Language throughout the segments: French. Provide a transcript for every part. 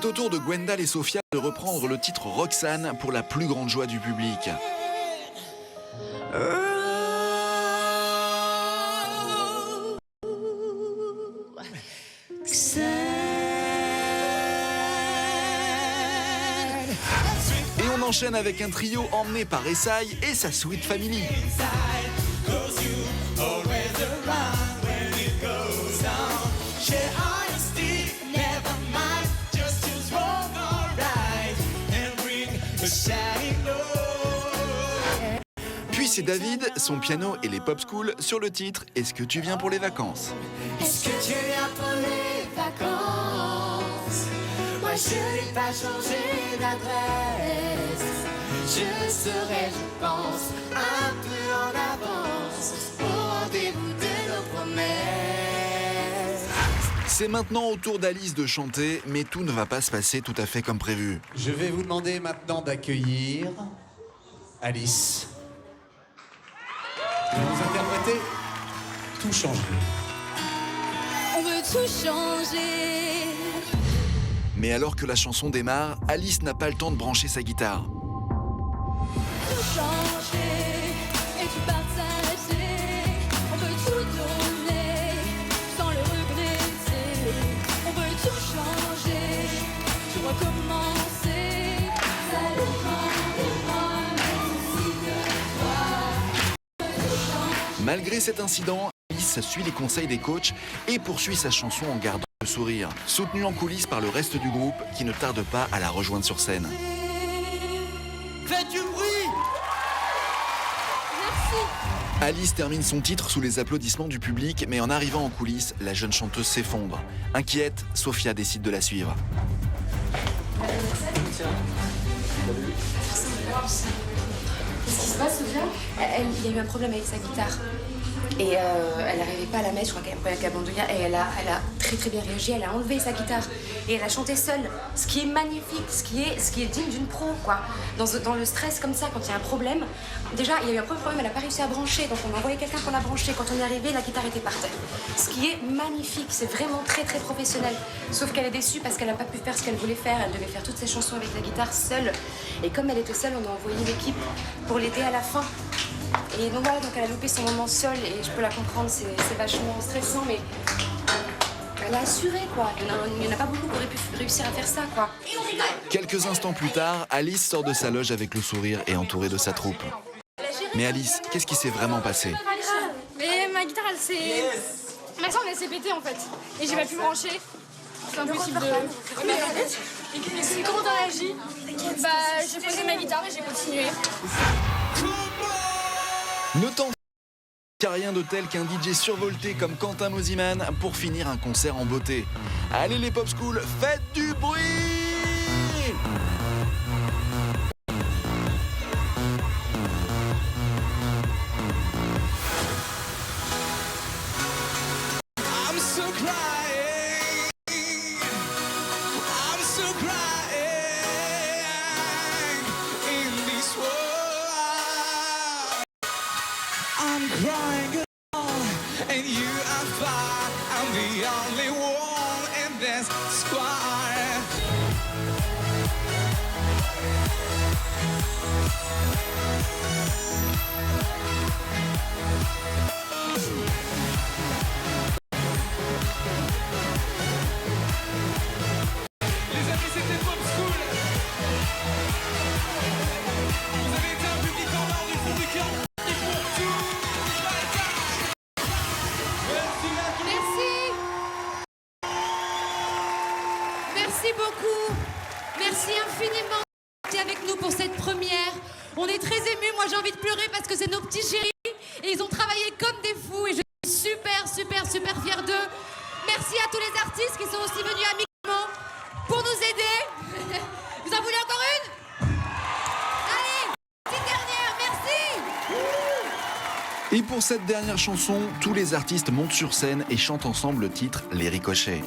C'est au tour de Gwendal et Sophia de reprendre le titre Roxane pour la plus grande joie du public. Et on enchaîne avec un trio emmené par Essaï et sa Sweet Family. Puis c'est David, son piano et les pop school sur le titre Est-ce que tu viens pour les vacances? Est-ce que tu viens pour les vacances? Moi je n'ai pas changé d'adresse. Je serai, je pense, un peu en avance au rendez-vous de nos promesses. C'est maintenant au tour d'Alice de chanter, mais tout ne va pas se passer tout à fait comme prévu. Je vais vous demander maintenant d'accueillir Alice. Vous interprétez Tout changer. On veut tout changer. Mais alors que la chanson démarre, Alice n'a pas le temps de brancher sa guitare. Tout changer et tout partager. On veut tout donner sans le regretter. On veut tout changer, tout recommencer. Ça dépend de moi, mais aussi de toi. Malgré cet incident, Alice suit les conseils des coachs et poursuit sa chanson en gardant le sourire, soutenue en coulisses par le reste du groupe qui ne tarde pas à la rejoindre sur scène. Faites du bruit! Merci. Alice termine son titre sous les applaudissements du public, mais en arrivant en coulisses, la jeune chanteuse s'effondre. Inquiète, Sophia décide de la suivre. Qu'est-ce qui se passe, Sophia? Il y a eu un problème avec sa guitare. Et elle n'arrivait pas à la mettre, je crois qu'elle a abandonné. Et elle a très très bien réagi, elle a enlevé sa guitare. Et elle a chanté seule, ce qui est magnifique, ce qui est digne d'une pro, quoi. Dans le stress comme ça, quand il y a un problème, déjà, il y a eu un premier problème, elle n'a pas réussi à brancher. Donc on a envoyé quelqu'un qu'on a branché. Quand on est arrivé, la guitare était par terre. Ce qui est magnifique, c'est vraiment très très professionnel. Sauf qu'elle est déçue parce qu'elle n'a pas pu faire ce qu'elle voulait faire. Elle devait faire toutes ses chansons avec la guitare seule. Et comme elle était seule, on a envoyé l'équipe pour l'aider à la fin. Et donc voilà, donc elle a loupé son moment seule et je peux la comprendre, c'est vachement stressant, mais elle a assuré, quoi. Il n'y en a pas beaucoup qui auraient pu réussir à faire ça, quoi. Quelques instants plus tard, Alice sort de sa loge avec le sourire et entourée de sa troupe. Mais Alice, qu'est-ce qui s'est vraiment passé? Mais ma guitare, elle s'est... Ma chambre, elle s'est pétée, en fait. Et j'ai pas pu brancher. C'est impossible de... Et comment t'as réagi? Bah, j'ai posé ma guitare et j'ai continué. Ne tente qu'à rien de tel qu'un DJ survolté comme Quentin Mosiman pour finir un concert en beauté. Allez les pop school, faites du bruit! I'm crying alone, and you are far. I'm the only one, and that's why. Les amis, c'était Pop School. Vous avez été un public en or du fond du cœur. Merci beaucoup. Merci infiniment d'être avec nous pour cette première. On est très émus. Moi, j'ai envie de pleurer parce que c'est nos petits chéris. Et ils ont travaillé comme des fous. Et je suis super fière d'eux. Merci à tous les artistes qui sont aussi venus amicalement pour nous aider. Vous en voulez encore une? Allez, petite dernière. Merci. Et pour cette dernière chanson, tous les artistes montent sur scène et chantent ensemble le titre Les Ricochets.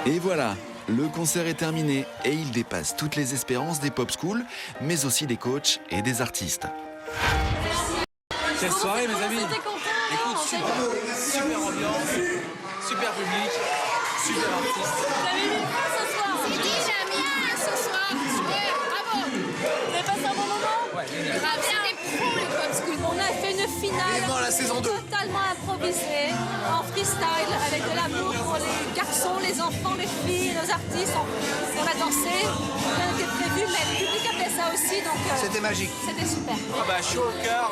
Et voilà, le concert est terminé et il dépasse toutes les espérances des pop schools, mais aussi des coachs et des artistes. Quelle soirée, mes amis! Écoute, super ambiance, super public, super artiste. Vous avez mis quoi ce soir? C'est dit, j'ai mis rien ce soir. Super, bravo. Vous avez passé un bon moment? Ouais, génial. C'était pro les pop school. On a fait une finale la saison 2. totalement improvisée, en freestyle, avec de l'amour pour les garçons, les enfants, les filles, nos artistes. On a dansé, rien n'était prévu, mais le public a fait ça aussi, donc C'était magique. c'était super. Chaud au cœur,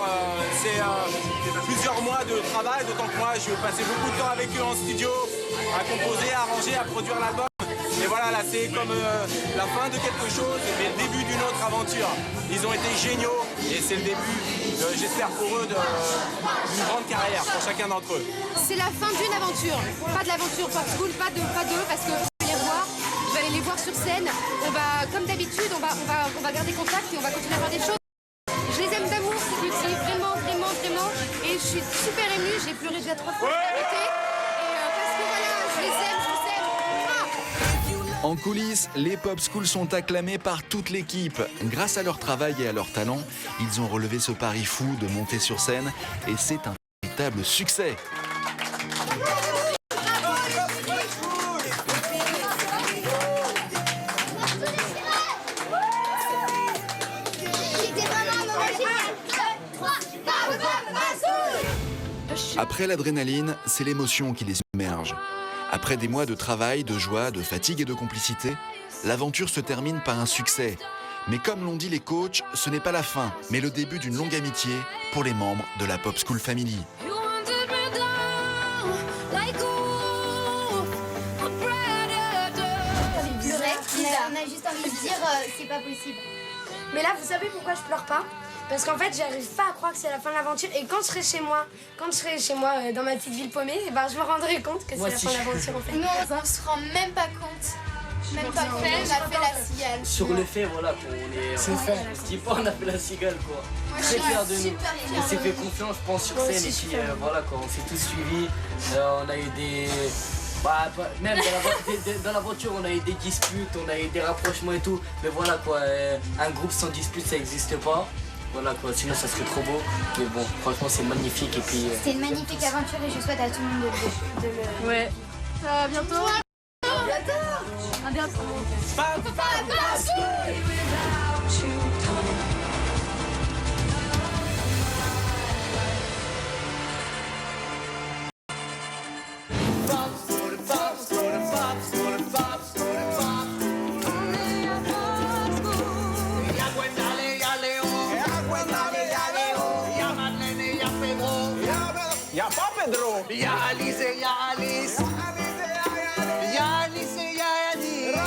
c'est plusieurs mois de travail, d'autant que moi je passais beaucoup de temps avec eux en studio, à composer, à arranger, à produire l'album. Et voilà, là c'est comme la fin de quelque chose, mais le début d'une autre aventure. Ils ont été géniaux et c'est le début, j'espère pour eux, d'une grande carrière pour chacun d'entre eux. C'est la fin d'une aventure, pas de l'aventure pop school, pas deux, parce que je vais les revoir, je vais aller les voir sur scène. On va, comme d'habitude, on va garder contact et on va continuer à faire des choses. Je les aime d'amour, c'est vraiment, vraiment, vraiment. Et je suis super émue, j'ai pleuré déjà 3 fois. Et parce que voilà, je les aime, En coulisses, les pop schools sont acclamés par toute l'équipe. Grâce à leur travail et à leur talent, ils ont relevé ce pari fou de monter sur scène et c'est un véritable succès. Après l'adrénaline, c'est l'émotion qui les submerge. Après des mois de travail, de joie, de fatigue et de complicité, l'aventure se termine par un succès. Mais comme l'ont dit les coachs, ce n'est pas la fin, mais le début d'une longue amitié pour les membres de la Pop School Family. On a juste envie de dire c'est pas possible. Mais là, vous savez pourquoi je pleure pas? Parce qu'en fait, j'arrive pas à croire que c'est la fin de l'aventure. Et quand je serai chez moi, dans ma petite ville paumée, et ben, je me rendrai compte que c'est la fin de l'aventure en fait. Nous, on se rend même pas compte. Même pas compte, on a fait la cigale. Sur le fait, voilà, on est. C'est fait. On se dit pas, on a fait la cigale, quoi. Très fiers de nous. On s'est fait confiance, je pense, sur scène. Et puis voilà, quoi, on s'est tous suivis. On a eu des. Bah, même dans la voiture, on a eu des disputes, on a eu des rapprochements et tout. Mais voilà, quoi, un groupe sans dispute, ça n'existe pas. Voilà quoi, sinon ça serait trop beau. Mais bon, franchement c'est magnifique et puis... C'est une magnifique aventure et je souhaite à tout le monde de le... Ouais. À bientôt. À bientôt. À bientôt. Y'a pas Pedro! Y'a Alice et y'a Alice. Y'a Alice et y'a Alice.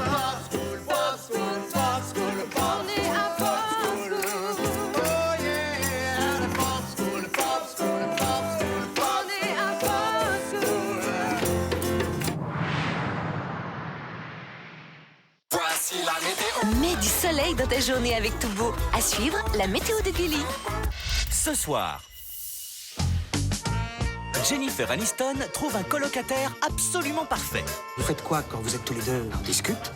Pop school, pop school, pop school. On est à pop school. Oh yeah, pop school, pop school, pop school. On est à pop school. Voici la météo. Mets du soleil dans ta journée avec Toubo. À suivre, la météo de Gulli. Ce soir, Jennifer Aniston trouve un colocataire absolument parfait. Vous faites quoi quand vous êtes tous les deux? On discute?